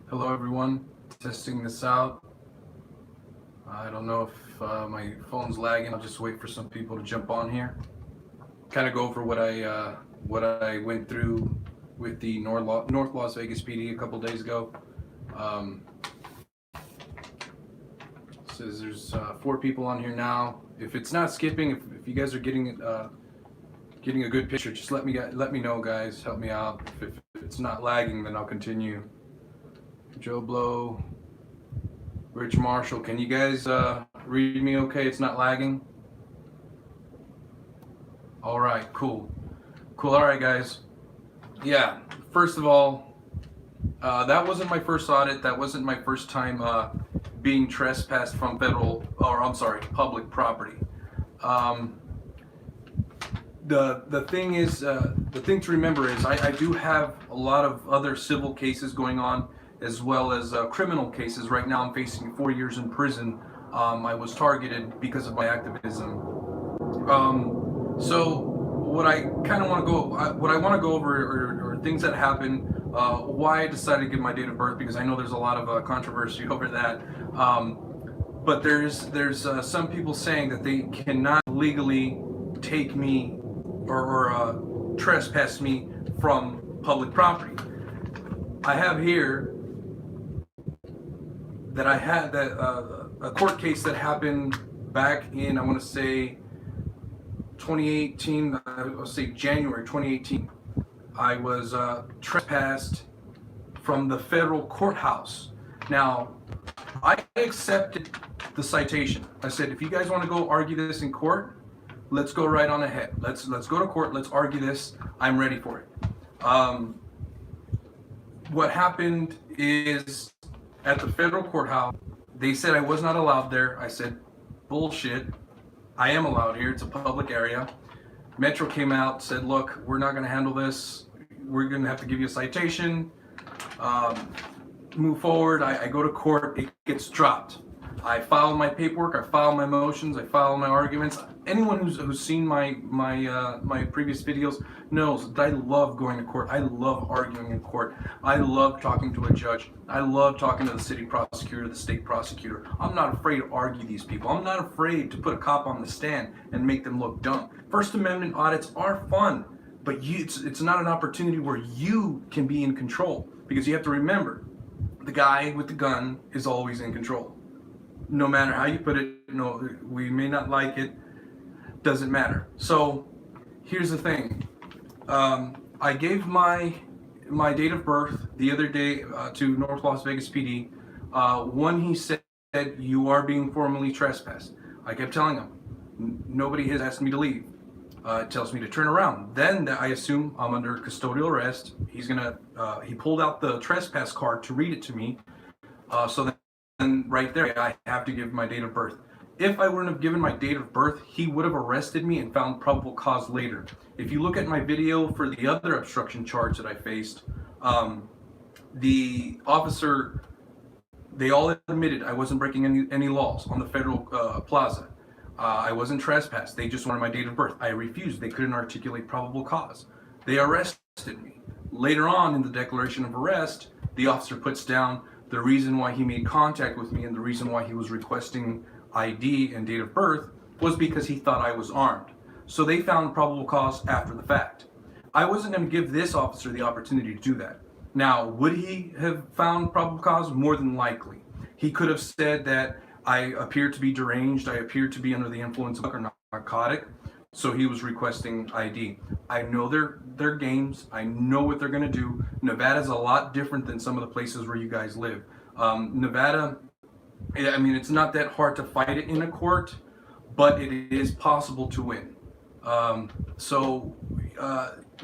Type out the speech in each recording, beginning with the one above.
Hello everyone, testing this out. I don't know if my phone's lagging. I'll just wait for some people to jump on here. Kind of go over what I went through with the North Las Vegas PD a couple days ago. Um, Says there's 4 people on here now. If it's not skipping, if you guys are getting a good picture, just let me know, guys. Help me out. If it's not lagging, then I'll continue. Joe Blow, Rich Marshall, can you guys read me okay? It's not lagging? All right, cool. All right, guys. Yeah, first of all, that wasn't my first audit. That wasn't my first time being trespassed from public property. The thing is, the thing to remember is I do have a lot of other civil cases going on, as well as criminal cases. Right now I'm facing 4 years in prison. I was targeted because of my activism. So what I kind of want to go over are things that happened, why I decided to give my date of birth, because I know there's a lot of controversy over that. But there's some people saying that they cannot legally take me or trespass me from public property. I have here that I had a court case that happened back in, I want to say 2018, I'll say January 2018. I was trespassed from the federal courthouse. Now, I accepted the citation. I said, if you guys want to go argue this in court, let's go right on ahead. Let's go to court. Let's argue this. I'm ready for it. What happened is, at the federal courthouse, they said I was not allowed there. I said, bullshit. I am allowed here. It's a public area. Metro came out, said, look, we're not going to handle this. We're going to have to give you a citation. Move forward. I go to court. It gets dropped. I file my paperwork. I file my motions. I file my arguments. Anyone who's seen my previous videos knows that I love going to court. I love arguing in court. I love talking to a judge. I love talking to the city prosecutor, the state prosecutor. I'm not afraid to argue these people. I'm not afraid to put a cop on the stand and make them look dumb. First Amendment audits are fun, but it's not an opportunity where you can be in control, because you have to remember, the guy with the gun is always in control. No matter how you put it, no, we may not like it, doesn't matter. So here's the thing. I gave my date of birth the other day to North Las Vegas PD. One, he said, you are being formally trespassed. I kept telling him, nobody has asked me to leave. It tells me to turn around. Then I assume I'm under custodial arrest. He pulled out the trespass card to read it to me. So then right there, I have to give my date of birth. If I wouldn't have given my date of birth, he would have arrested me and found probable cause later. If you look at my video for the other obstruction charge that I faced, the officer, they all admitted I wasn't breaking any laws on the federal plaza. I wasn't trespassed. They just wanted my date of birth. I refused. They couldn't articulate probable cause. They arrested me. Later on in the declaration of arrest, the officer puts down the reason why he made contact with me and the reason why he was requesting ID and date of birth was because he thought I was armed. So they found probable cause after the fact. I wasn't going to give this officer the opportunity to do that. Now, would he have found probable cause? More than likely. He could have said that I appear to be deranged, I appear to be under the influence of a narcotic, so he was requesting ID. I know their games. I know what they're going to do. Nevada's a lot different than some of the places where you guys live. Nevada, I mean, it's not that hard to fight it in a court, but it is possible to win.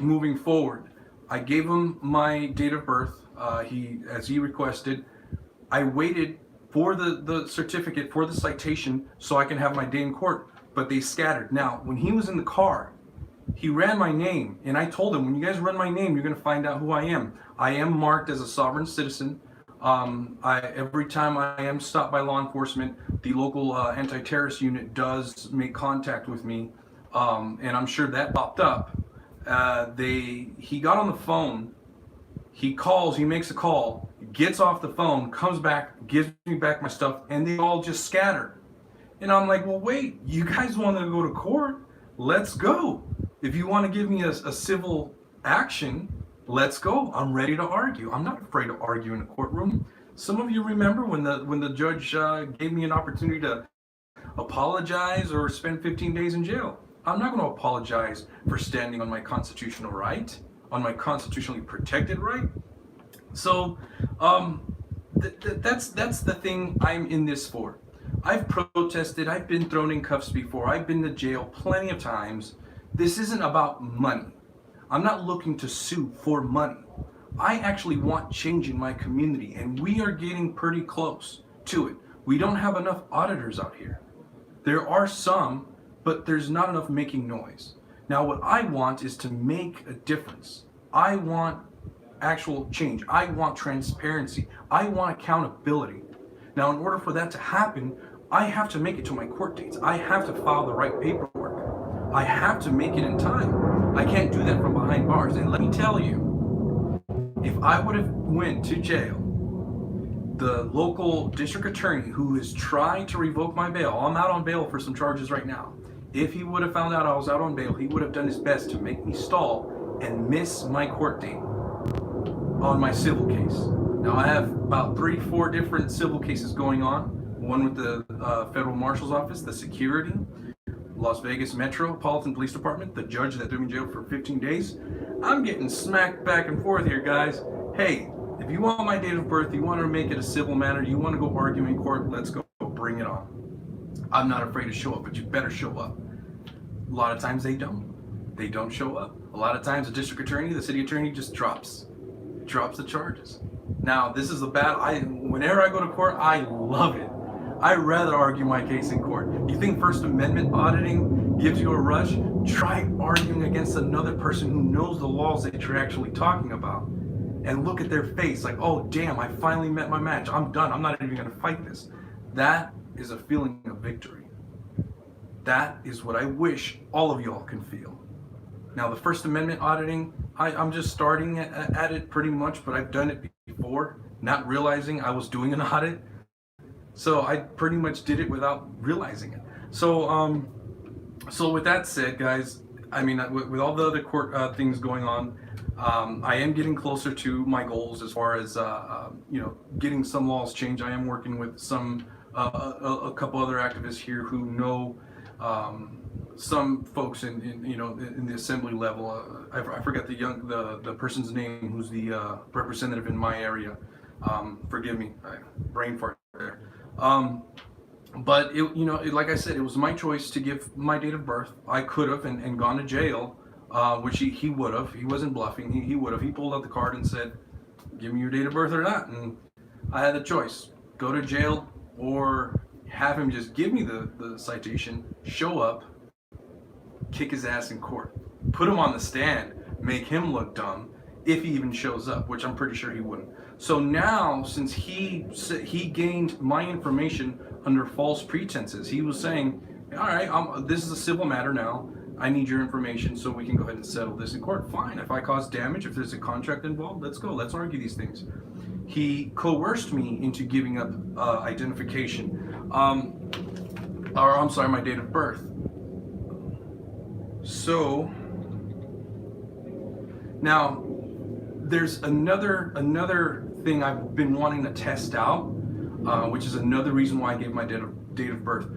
Moving forward, I gave him my date of birth. As he requested, I waited for the certificate, for the citation, so I can have my day in court, but they scattered. Now, when he was in the car, he ran my name, and I told him, when you guys run my name, you're going to find out who I am. I am marked as a sovereign citizen. Every time I am stopped by law enforcement, the local anti-terrorist unit does make contact with me, and I'm sure that popped up. He got on the phone, he calls, he makes a call, gets off the phone, comes back, gives me back my stuff, and they all just scatter. And I'm like, well, wait, you guys want to go to court? Let's go. If you want to give me a civil action, let's go. I'm ready to argue. I'm not afraid to argue in a courtroom. Some of you remember when the judge gave me an opportunity to apologize or spend 15 days in jail. I'm not going to apologize for standing on my constitutional right, on my constitutionally protected right. So that's the thing I'm in this for. I've protested, I've been thrown in cuffs before, I've been to jail plenty of times. This isn't about money. I'm not looking to sue for money. I actually want change in my community, and we are getting pretty close to it. We don't have enough auditors out here. There are some, but there's not enough making noise. Now what I want is to make a difference. I want actual change. I want transparency. I want accountability. Now in order for that to happen, I have to make it to my court dates. I have to file the right paperwork. I have to make it in time. I can't do that from behind bars. And let me tell you, if I would have went to jail, the local district attorney who is trying to revoke my bail, I'm out on bail for some charges right now. If he would have found out I was out on bail, he would have done his best to make me stall and miss my court date on my civil case. Now I have about 3-4 different civil cases going on. One with the Federal Marshal's Office, the security, Las Vegas Metropolitan Police Department, the judge that threw me in jail for 15 days. I'm getting smacked back and forth here, guys. Hey, if you want my date of birth, you want to make it a civil matter, you want to go argue in court, let's go, bring it on. I'm not afraid to show up, but you better show up. A lot of times they don't. They don't show up. A lot of times the district attorney, the city attorney just drops the charges. Now, this is whenever I go to court, I love it. I'd rather argue my case in court. You think First Amendment auditing gives you a rush? Try arguing against another person who knows the laws that you're actually talking about. And look at their face like, oh damn, I finally met my match. I'm done. I'm not even gonna fight this. That is a feeling of victory. That is what I wish all of y'all can feel. Now the First Amendment auditing, I'm just starting at it pretty much, but I've done it before, not realizing I was doing an audit. So I pretty much did it without realizing it. So with that said, guys, I mean, with all the other court things going on, I am getting closer to my goals as far as getting some laws changed. I am working with some a couple other activists here who know some folks in the assembly level. I forget the person's name who's the representative in my area. Forgive me, brain fart there. But like I said, it was my choice to give my date of birth. I could have and gone to jail, which he would have. He wasn't bluffing. He would have. He pulled out the card and said, "Give me your date of birth or not." And I had the choice: go to jail or have him just give me the citation, show up, kick his ass in court, put him on the stand, make him look dumb if he even shows up, which I'm pretty sure he wouldn't. So now, since he gained my information under false pretenses, he was saying, all right, this is a civil matter now. I need your information so we can go ahead and settle this in court. Fine. If I cause damage, if there's a contract involved, let's go. Let's argue these things. He coerced me into giving up identification. My date of birth. So now there's another thing I've been wanting to test out, which is another reason why I gave my date of birth.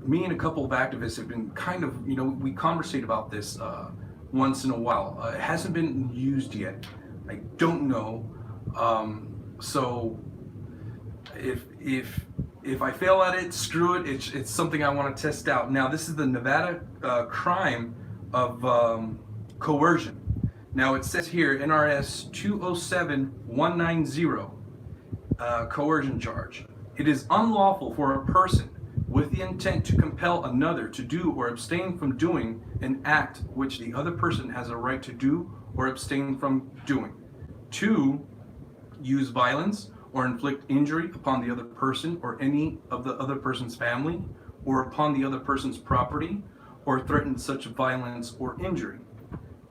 Me and a couple of activists have been kind of, we conversate about this once in a while. It hasn't been used yet. I don't know. So if I fail at it, screw it. It's something I want to test out. Now, this is the Nevada crime of coercion. Now, it says here, NRS 207190, coercion charge. It is unlawful for a person with the intent to compel another to do or abstain from doing an act which the other person has a right to do or abstain from doing, to use violence or inflict injury upon the other person or any of the other person's family or upon the other person's property, or threaten such violence or injury.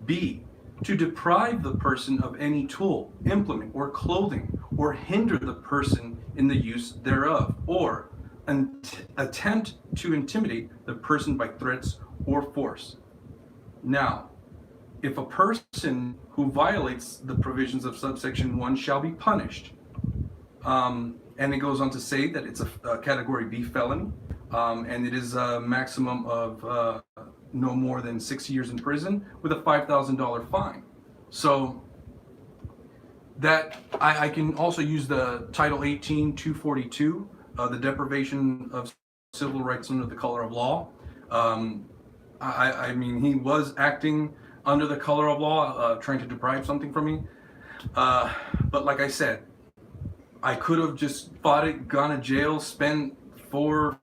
B, to deprive the person of any tool, implement, or clothing, or hinder the person in the use thereof, or attempt to intimidate the person by threats or force. Now, if a person who violates the provisions of subsection 1 shall be punished, and it goes on to say that it's a category B felony, and it is a maximum of no more than 6 years in prison with a $5,000 fine. So that I can also use the Title 18 242, the deprivation of civil rights under the color of law. I mean, he was acting under the color of law, trying to deprive something from me. But like I said, I could have just fought it, gone to jail, spent 4 or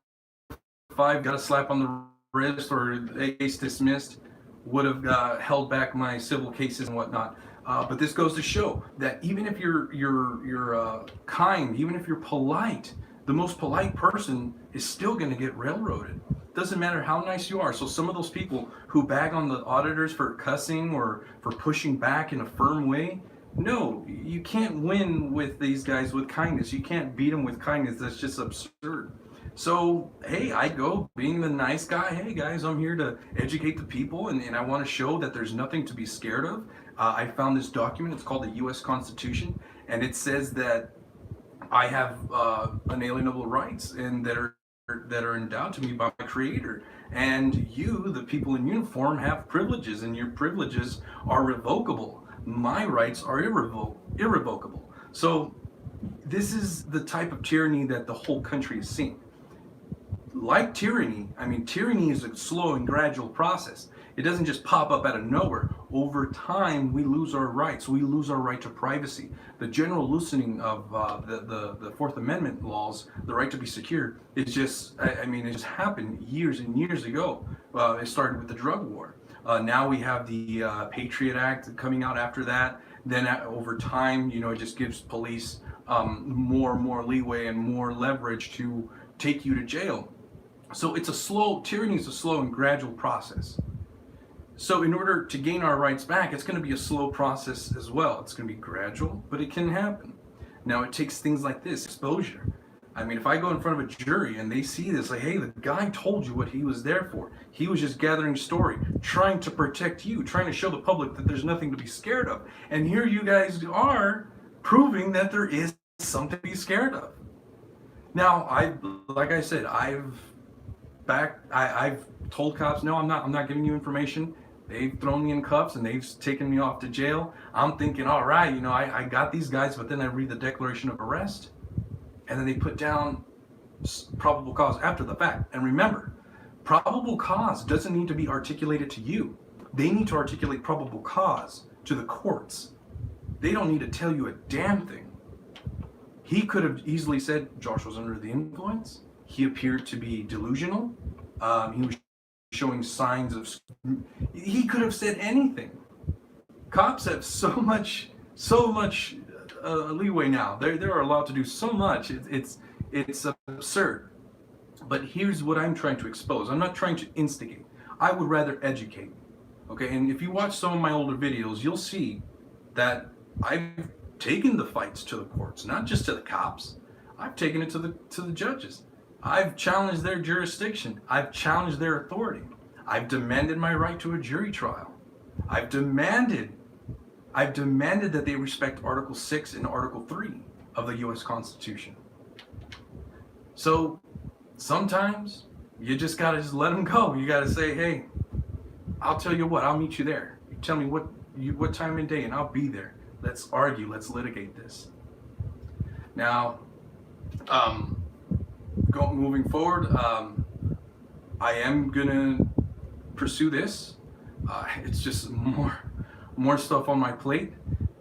5, got a slap on the wrist or case dismissed, would have held back my civil cases and whatnot. But this goes to show that even if you're kind, even if you're polite, the most polite person is still going to get railroaded. Doesn't matter how nice you are. So some of those people who bag on the auditors for cussing or for pushing back in a firm way, no, you can't win with these guys with kindness. You can't beat them with kindness. That's just absurd. So, hey, I go being the nice guy. Hey, guys, I'm here to educate the people, and I want to show that there's nothing to be scared of. I found this document. It's called the U.S. Constitution, and it says that I have unalienable rights and that are endowed to me by my Creator. And you, the people in uniform, have privileges, and your privileges are revocable. My rights are irrevocable. So this is the type of tyranny that the whole country is seeing. Like tyranny, I mean, tyranny is a slow and gradual process. It doesn't just pop up out of nowhere. Over time, we lose our rights. We lose our right to privacy. The general loosening of the Fourth Amendment laws, the right to be secure, it just happened years and years ago. It started with the drug war. Now we have the Patriot Act coming out after that. Then over time, it just gives police more and more leeway and more leverage to take you to jail. So tyranny is a slow and gradual process. So in order to gain our rights back, it's going to be a slow process as well. It's going to be gradual, but it can happen. Now it takes things like this, exposure. I mean, if I go in front of a jury and they see this, like, hey, the guy told you what he was there for. He was just gathering story, trying to protect you, trying to show the public that there's nothing to be scared of. And here you guys are proving that there is something to be scared of. Now, like I said, I've told cops, no, I'm not giving you information. They've thrown me in cuffs and they've taken me off to jail. I'm thinking, all right, I got these guys, but then I read the declaration of arrest, and then they put down probable cause after the fact. And remember, probable cause doesn't need to be articulated to you. They need to articulate probable cause to the courts. They don't need to tell you a damn thing. He could have easily said Josh was under the influence. He appeared to be delusional. He was showing signs of. He could have said anything. Cops have so much leeway now. They're allowed to do so much. It's absurd. But here's what I'm trying to expose. I'm not trying to instigate. I would rather educate. Okay, and if you watch some of my older videos, you'll see that I've taken the fights to the courts, not just to the cops. I've taken it to the judges. I've challenged their jurisdiction. I've challenged their authority. I've demanded my right to a jury trial. I've demanded that they respect Article 6 and Article 3 of the U.S. Constitution. So sometimes you just gotta let them go. You gotta say, hey, I'll tell you what, I'll meet you there. You tell me what time and day, and I'll be there. Let's argue. Let's litigate this. Now, moving forward, I am gonna pursue this. It's just more stuff on my plate.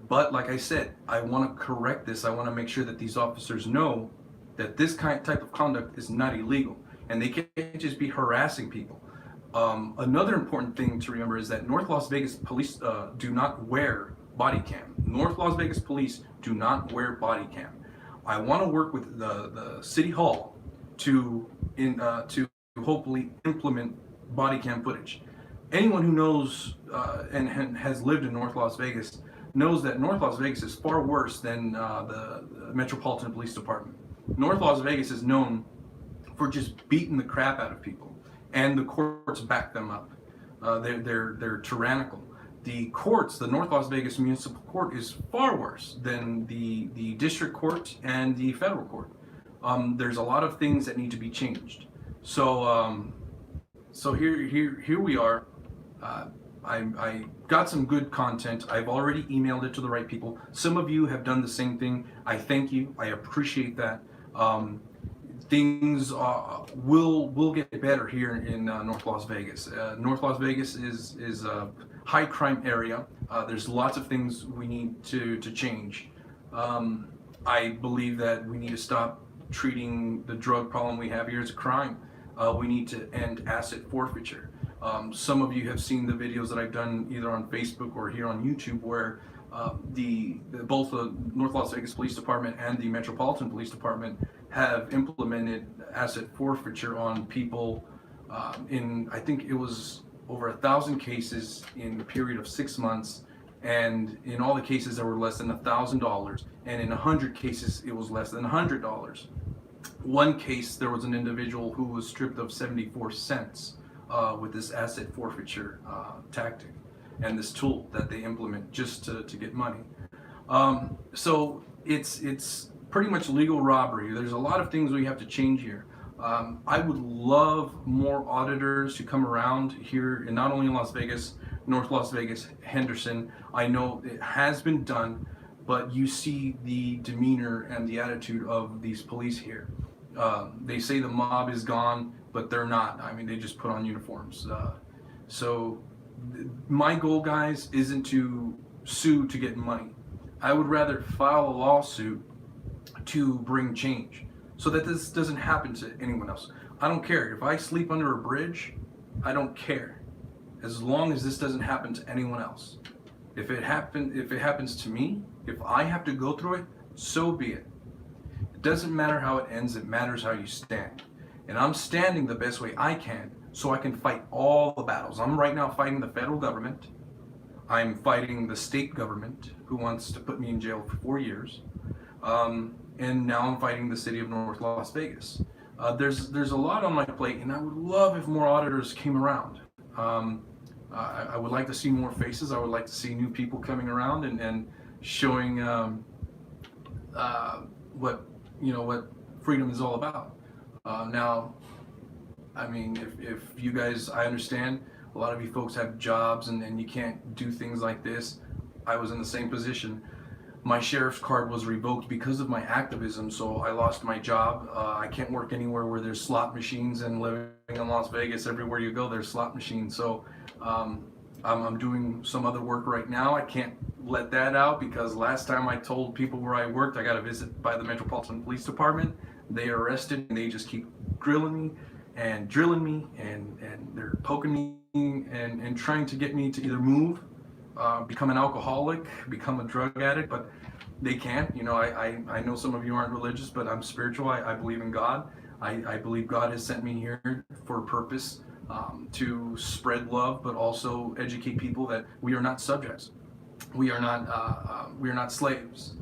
But like I said, I want to correct this. I want to make sure that these officers know that this type of conduct is not illegal, and they can't just be harassing people. Another important thing to remember is that North Las Vegas police do not wear body cam. North Las Vegas police do not wear body cam. I want to work with the city hall to hopefully implement body cam footage. Anyone who knows and has lived in North Las Vegas knows that North Las Vegas is far worse than the Metropolitan Police Department. North Las Vegas is known for just beating the crap out of people, and the courts back them up. They're tyrannical. The courts, the North Las Vegas Municipal Court, is far worse than the district court and the federal court. There's a lot of things that need to be changed. So here we are. I got some good content. I've already emailed it to the right people. Some of you have done the same thing. I thank you. I appreciate that. Things will get better here in North Las Vegas. North Las Vegas is a high crime area. There's lots of things we need to change. I believe that we need to stop treating the drug problem we have here as a crime. We need to end asset forfeiture. Some of you have seen the videos that I've done either on Facebook or here on YouTube where both the North Las Vegas Police Department and the Metropolitan Police Department have implemented asset forfeiture on people in, I think it was over 1,000 cases in a period of 6 months, and in all the cases there were less than $1,000, and in 100 cases it was less than $100. One case there was an individual who was stripped of 74 cents with this asset forfeiture tactic and this tool that they implement just to get money. So it's pretty much legal robbery. There's a lot of things we have to change here. I would love more auditors to come around here, and not only in Las Vegas, North Las Vegas, Henderson. I know it has been done, but you see the demeanor and the attitude of these police here. They say the mob is gone, but they're not. I mean, they just put on uniforms. So my goal, guys, isn't to sue to get money. I would rather file a lawsuit to bring change so that this doesn't happen to anyone else. I don't care. If I sleep under a bridge, I don't care. As long as this doesn't happen to anyone else. If it happens to me, if I have to go through it, so be it. It doesn't matter how it ends, it matters how you stand. And I'm standing the best way I can so I can fight all the battles. I'm right now fighting the federal government. I'm fighting the state government who wants to put me in jail for 4 years. And now I'm fighting the city of North Las Vegas. There's a lot on my plate, and I would love if more auditors came around. I would like to see more faces. I would like to see new people coming around and showing what freedom is all about. Now, I mean, if you guys, I understand a lot of you folks have jobs and you can't do things like this. I was in the same position. My sheriff's card was revoked because of my activism, so I lost my job. I can't work anywhere where there's slot machines, and living in Las Vegas, everywhere you go, there's slot machines. So I'm doing some other work right now. I can't let that out because last time I told people where I worked, I got a visit by the Metropolitan Police Department. They arrested and they just keep grilling me and drilling me, and they're poking me and trying to get me to either move, become an alcoholic, become a drug addict, but they can't. You know, I know some of you aren't religious, but I'm spiritual. I believe in God. I believe God has sent me here for a purpose, to spread love, but also educate people that we are not subjects. We are not slaves.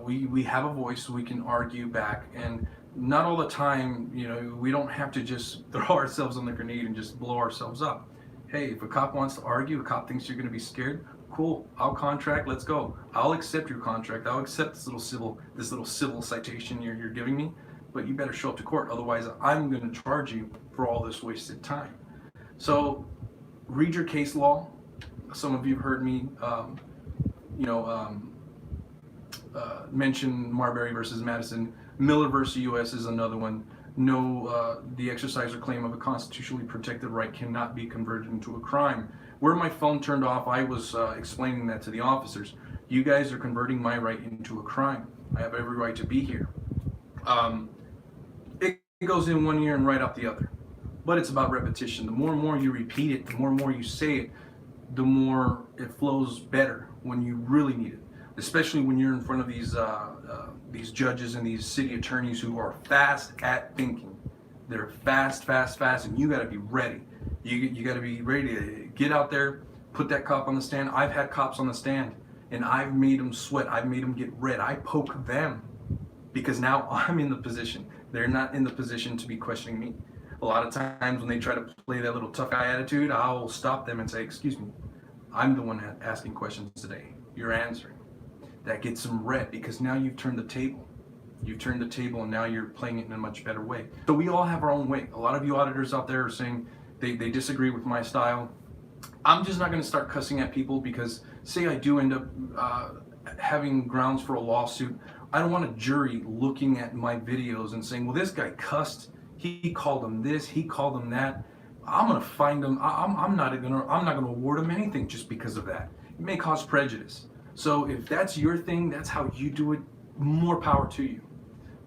We have a voice. We can argue back, and not all the time. You know, we don't have to just throw ourselves on the grenade and just blow ourselves up. Hey, if a cop wants to argue, a cop thinks you're going to be scared, cool, I'll contract, let's go. I'll accept your contract, I'll accept this little civil citation you're giving me, but you better show up to court, otherwise I'm going to charge you for all this wasted time. So, read your case law. Some of you have heard me, mention Marbury versus Madison. Miller versus U.S. is another one. No, the exercise or claim of a constitutionally protected right cannot be converted into a crime. Where my phone turned off, I was explaining that to the officers. You guys are converting my right into a crime. I have every right to be here. It goes in one ear and right out the other. But it's about repetition. The more and more you repeat it, the more and more you say it, the more it flows better when you really need it. Especially when you're in front of these judges and these city attorneys who are fast at thinking. They're fast, and you got to be ready. You got to be ready to get out there, put that cop on the stand. I've had cops on the stand, and I've made them sweat. I've made them get red. I poke them because now I'm in the position. They're not in the position to be questioning me. A lot of times when they try to play that little tough guy attitude, I'll stop them and say, excuse me, I'm the one asking questions today. You're answering. That gets them red because now you've turned the table. You've turned the table and now you're playing it in a much better way. So we all have our own way. A lot of you auditors out there are saying they disagree with my style. I'm just not going to start cussing at people because say I do end up having grounds for a lawsuit. I don't want a jury looking at my videos and saying, well, this guy cussed. He called him this. He called him that. I'm going to find him. I'm not going to award him anything just because of that. It may cause prejudice. So if that's your thing, that's how you do it, more power to you.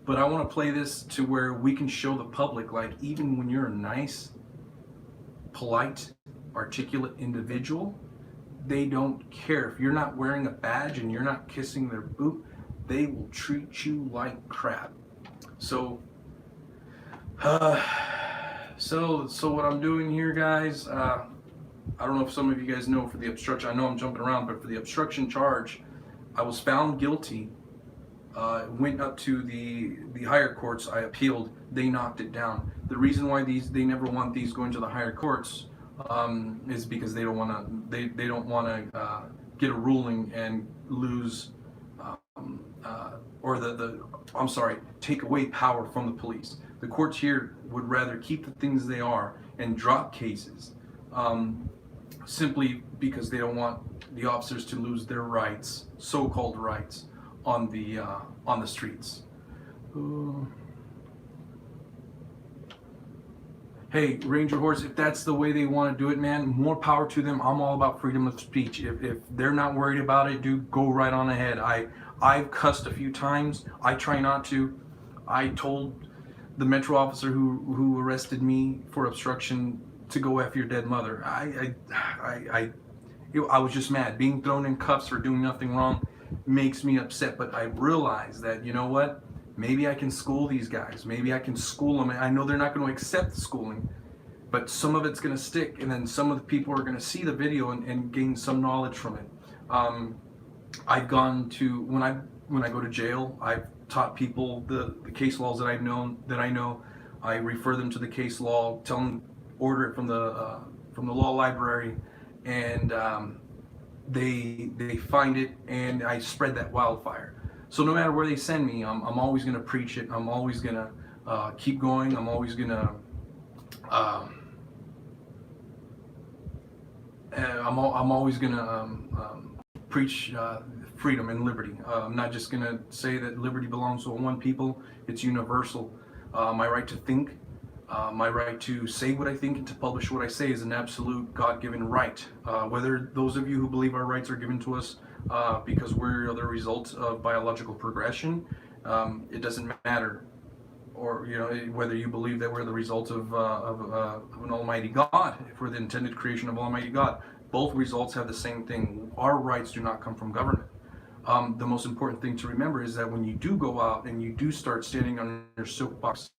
But I want to play this to where we can show the public, like, even when you're a nice, polite, articulate individual, they don't care. If you're not wearing a badge and you're not kissing their boot, they will treat you like crap. So what I'm doing here, guys, I don't know if some of you guys know, for the obstruction, I know I'm jumping around, but for the obstruction charge, I was found guilty. Went up to the higher courts. I appealed. They knocked it down. The reason why they never want these going to the higher courts is because they don't want to. They don't want to get a ruling and lose take away power from the police. The courts here would rather keep the things they are and drop cases simply because they don't want the officers to lose their rights, so-called rights, on the streets. Hey, Ranger Horse, if that's the way they want to do it, man, more power to them. I'm all about freedom of speech. If they're not worried about it, dude, go right on ahead. I've cussed a few times. I try not to. I told the Metro officer who arrested me for obstruction to go F your dead mother. I was just mad. Being thrown in cuffs for doing nothing wrong makes me upset, but I realize that, you know what, maybe I can school these guys. Maybe I can school them. I know they're not going to accept the schooling, but some of it's going to stick, and then some of the people are going to see the video and gain some knowledge from it. I've gone to, when I go to jail, I've taught people the case laws that I know. I refer them to the case law, tell them, order it from the law library, and they find it, and I spread that wildfire. So no matter where they send me, I'm always going to preach it. I'm always going to keep going. I'm always going to I'm always going to preach freedom and liberty. I'm not just going to say that liberty belongs to one people. It's universal. My right to think, my right to say what I think and to publish what I say is an absolute God-given right. Whether those of you who believe our rights are given to us because we're the result of biological progression, it doesn't matter. Or, you know, whether you believe that we're the result of an almighty God, if we're the intended creation of almighty God, both results have the same thing. Our rights do not come from government. The most important thing to remember is that when you do go out and you do start standing on your soapbox,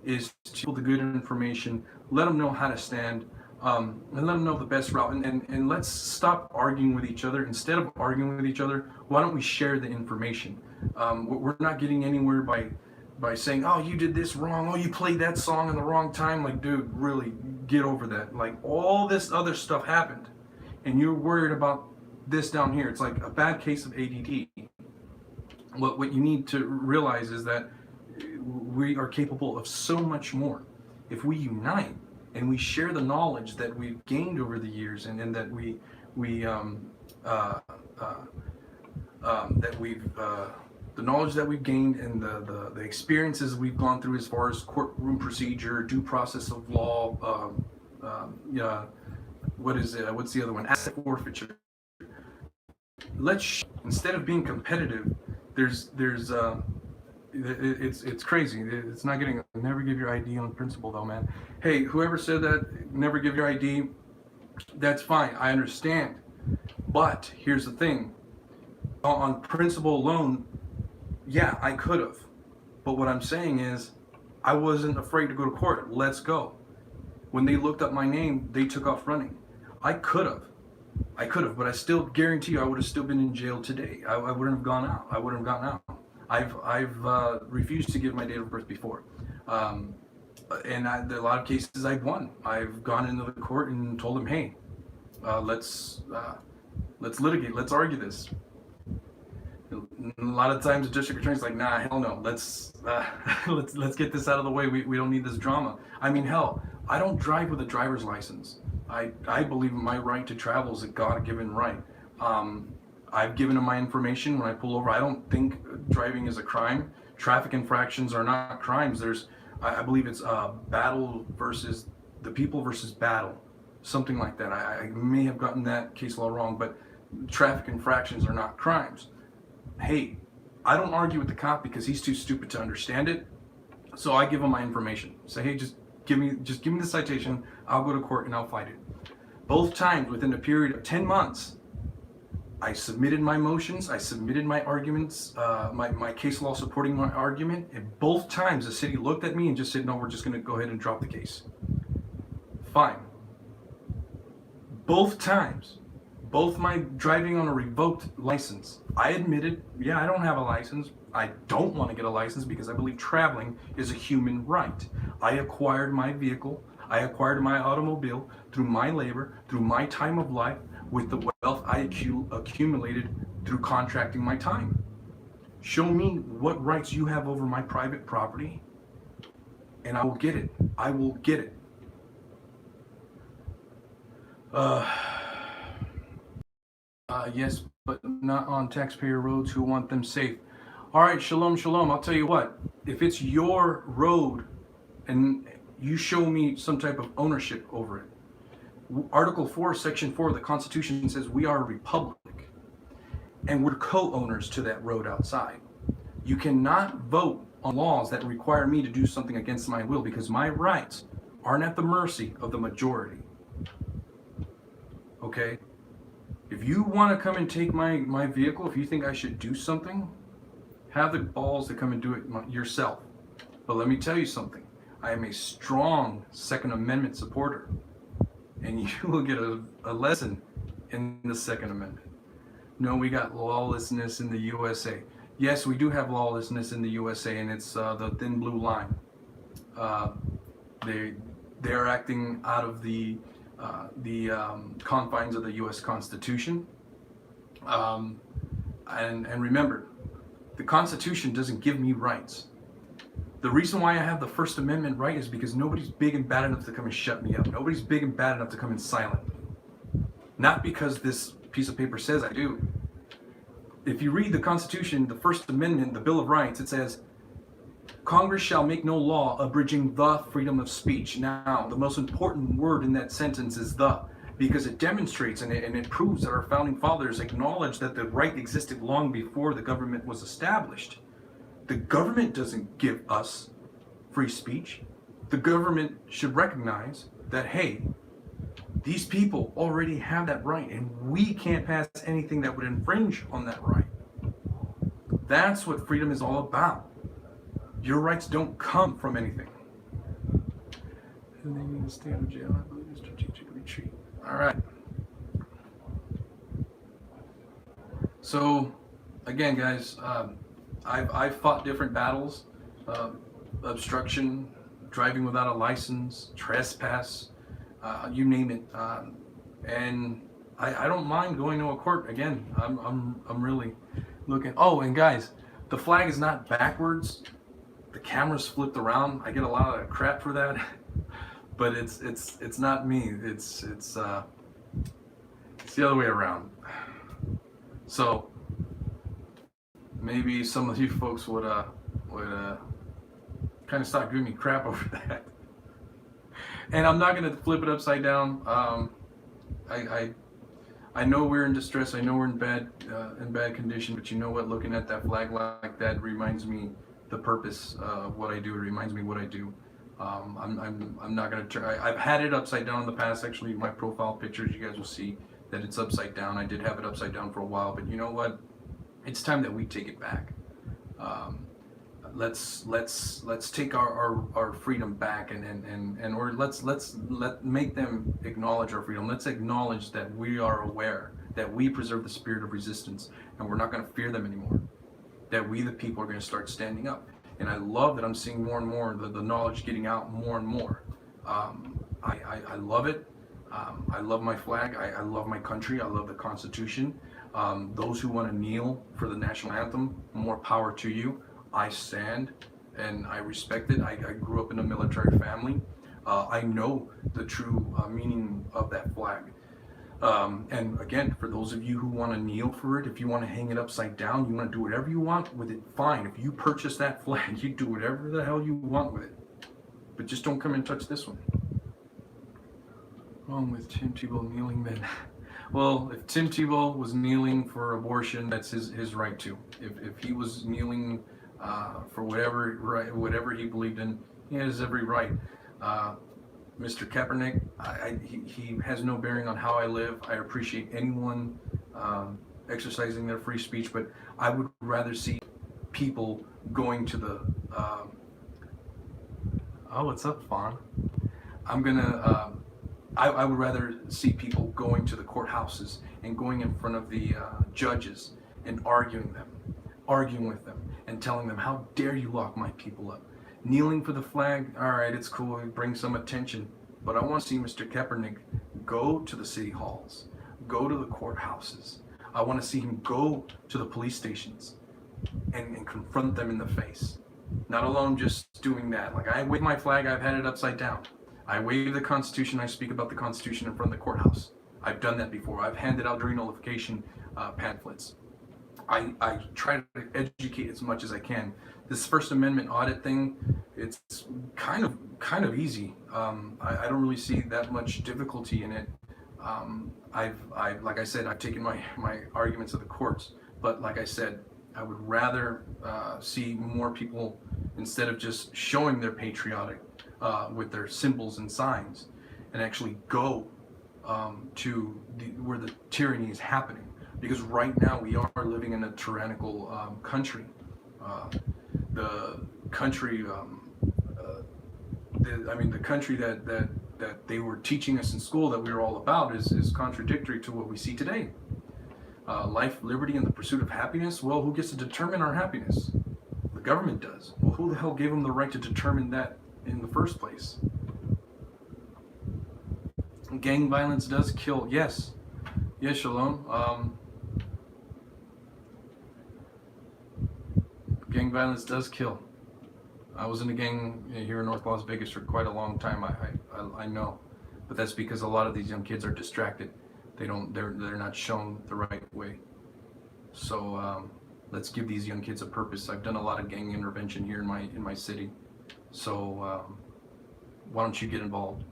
is to people the good information, let them know how to stand, and let them know the best route, and let's stop arguing with each other. Instead of arguing with each other, why don't we share the information? We're not getting anywhere by saying, oh, you did this wrong, oh, you played that song in the wrong time. Like, dude, really, get over that. Like, all this other stuff happened, and you're worried about this down here. It's like a bad case of ADD. What you need to realize is that we are capable of so much more if we unite and we share the knowledge that we've gained over the years, and that the knowledge that we've gained, and the experiences we've gone through as far as courtroom procedure, due process of law, what's the other one? Asset forfeiture. Instead of being competitive, it's crazy. It's not getting. Never give your ID on principle, though, man. Hey, whoever said that, never give your ID. That's fine. I understand. But here's the thing. On principle alone, yeah, I could have. But what I'm saying is, I wasn't afraid to go to court. Let's go. When they looked up my name, they took off running. I could have. I could have, but I still guarantee you I would have still been in jail today. I wouldn't have gone out. I wouldn't have gotten out. I've refused to give my date of birth before. And a lot of cases I've won. I've gone into the court and told them, hey, let's litigate, let's argue this. A lot of times the district attorney's like, nah, hell no, let's get this out of the way. We don't need this drama. I mean, hell, I don't drive with a driver's license. I believe my right to travel is a God-given right. I've given them my information when I pull over. I don't think driving is a crime. Traffic infractions are not crimes. I believe it's battle versus the people versus battle, something like that. I may have gotten that case law wrong, but traffic infractions are not crimes. Hey, I don't argue with the cop because he's too stupid to understand it. So I give him my information. Say, hey, just give me the citation. I'll go to court and I'll fight it. Both times within a period of 10 months, I submitted my motions, I submitted my arguments, my case law supporting my argument, and both times the city looked at me and just said, no, we're just going to go ahead and drop the case. Fine. Both times, both my driving on a revoked license, I admitted, yeah, I don't have a license. I don't want to get a license because I believe traveling is a human right. I acquired my vehicle, I acquired my automobile through my labor, through my time of life, with the wealth I accumulated through contracting my time. Show me what rights you have over my private property, and I will get it. I will get it. Yes, but not on taxpayer roads who want them safe. All right, shalom, shalom. I'll tell you what, if it's your road and you show me some type of ownership over it, Article 4, Section 4 of the Constitution says we are a republic, and we're co-owners to that road outside. You cannot vote on laws that require me to do something against my will because my rights aren't at the mercy of the majority. Okay? If you want to come and take my vehicle, if you think I should do something, have the balls to come and do it yourself. But let me tell you something. I am a strong Second Amendment supporter. And you will get a lesson in the Second Amendment. No, we got lawlessness in the USA. Yes, we do have lawlessness in the USA, and it's the thin blue line. They're acting out of the confines of the U.S. Constitution. And remember, the Constitution doesn't give me rights. The reason why I have the First Amendment right is because nobody's big and bad enough to come and shut me up. Nobody's big and bad enough to come and silence me. Not because this piece of paper says I do. If you read the Constitution, the First Amendment, the Bill of Rights, it says, Congress shall make no law abridging the freedom of speech. Now, the most important word in that sentence is the, because it demonstrates and it proves that our founding fathers acknowledged that the right existed long before the government was established. The government doesn't give us free speech. The government should recognize that, hey, these people already have that right, and we can't pass anything that would infringe on that right. That's what freedom is all about. Your rights don't come from anything. And they need to stay out of jail, I believe, in strategic retreat. All right. So, again, guys, I've fought different battles, obstruction, driving without a license, trespass, you name it, and I don't mind going to a court. Again, I'm really looking. Oh, and guys, the flag is not backwards. The camera's flipped around. I get a lot of crap for that, but it's not me. It's the other way around. So maybe some of you folks would kind of stop giving me crap over that. And I'm not going to flip it upside down. I know we're in distress. I know we're in bad condition. But you know what? Looking at that flag like that reminds me the purpose of what I do. It reminds me what I do. I'm not going to turn. I've had it upside down in the past. Actually, my profile pictures, you guys will see that it's upside down. I did have it upside down for a while. But you know what? It's time that we take it back. let's take our freedom back, and or let make them acknowledge our freedom. Let's acknowledge that we are aware that we preserve the spirit of resistance, and we're not going to fear them anymore. That we the people are going to start standing up. And I love that I'm seeing more and more the knowledge getting out more and more. I love it. I love my flag. I love my country. I love the Constitution. Those who want to kneel for the national anthem, more power to you. I stand and I respect it. I grew up in a military family. I know the true meaning of that flag. And again, for those of you who want to kneel for it, if you want to hang it upside down, you want to do whatever you want with it, fine. If you purchase that flag, you do whatever the hell you want with it. But just don't come and touch this one. Wrong with Tim Tebow kneeling then. Well, if Tim Tebow was kneeling for abortion, that's his right too. If he was kneeling for whatever he believed in, he has every right. Mr. Kaepernick, he has no bearing on how I live. I appreciate anyone exercising their free speech, but I would rather see people going to the oh, what's up, Fawn? I would rather see people going to the courthouses and going in front of the judges and arguing with them and telling them, how dare you lock my people up? Kneeling for the flag, all right, it's cool, it brings some attention, but I want to see Mr. Kaepernick go to the city halls, go to the courthouses. I want to see him go to the police stations and confront them in the face. Not alone just doing that. Like, I wave my flag, I've had it upside down. I wave the Constitution, I speak about the Constitution in front of the courthouse. I've done that before. I've handed out jury nullification pamphlets. I try to educate as much as I can. This First Amendment audit thing, it's kind of easy. I don't really see that much difficulty in it. I've like I said, I've taken my arguments to the courts, but like I said, I would rather see more people, instead of just showing their patriotic with their symbols and signs, and actually go to where the tyranny is happening. Because right now we are living in a tyrannical country. The country, the country that they were teaching us in school that we were all about is contradictory to what we see today. Life, liberty, and the pursuit of happiness. Well, who gets to determine our happiness? The government does. Well, who the hell gave them the right to determine that in the first place? Gang violence does kill. Yes, Shalom. Gang violence does kill. I was in a gang here in North Las Vegas for quite a long time. I know, but that's because a lot of these young kids are distracted. They're not shown the right way. So let's give these young kids a purpose. I've done a lot of gang intervention here in my city. So why don't you get involved?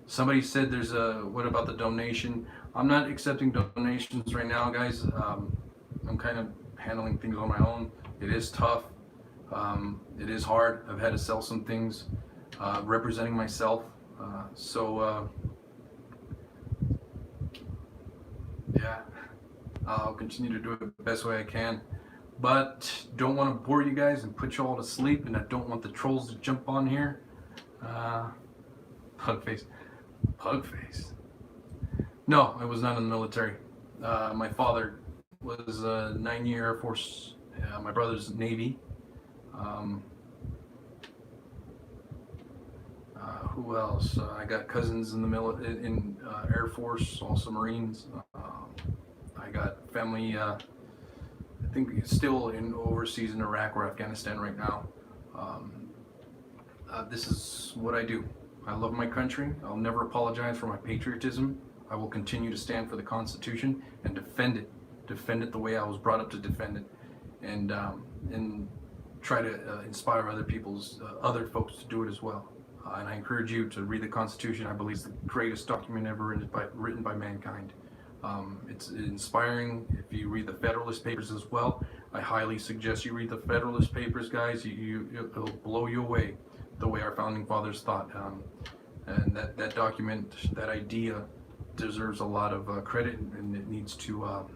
Somebody said there's what about the donation? I'm not accepting donations right now, guys. I'm kind of handling things on my own. It is tough. It is hard. I've had to sell some things, representing myself. Yeah, I'll continue to do it the best way I can. But don't want to bore you guys and put you all to sleep, and I don't want the trolls to jump on here. Pugface. No, I was not in the military. My father was a 9-year Air Force. My brother's Navy. Who else? I got cousins in the Air Force, also Marines. I got family. I think still in overseas in Iraq or Afghanistan right now. This is what I do. I love my country. I'll never apologize for my patriotism. I will continue to stand for the Constitution and defend it. Defend it the way I was brought up to defend it, and try to inspire other folks to do it as well. And I encourage you to read the Constitution. I believe it's the greatest document ever written by mankind. It's inspiring. If you read the Federalist Papers as well, I highly suggest you read the Federalist Papers, guys. It'll blow you away the way our founding fathers thought. And that document, that idea, deserves a lot of credit, and it needs to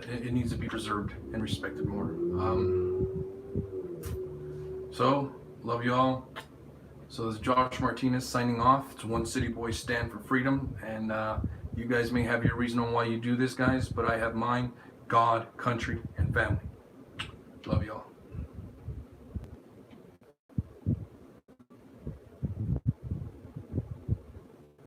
it needs to be preserved and respected more. So, love you all. So this is Josh Martinez signing off. It's One City Boys Stand for Freedom, and you guys may have your reason on why you do this, guys, but I have mine: God, country, and family. Love you all.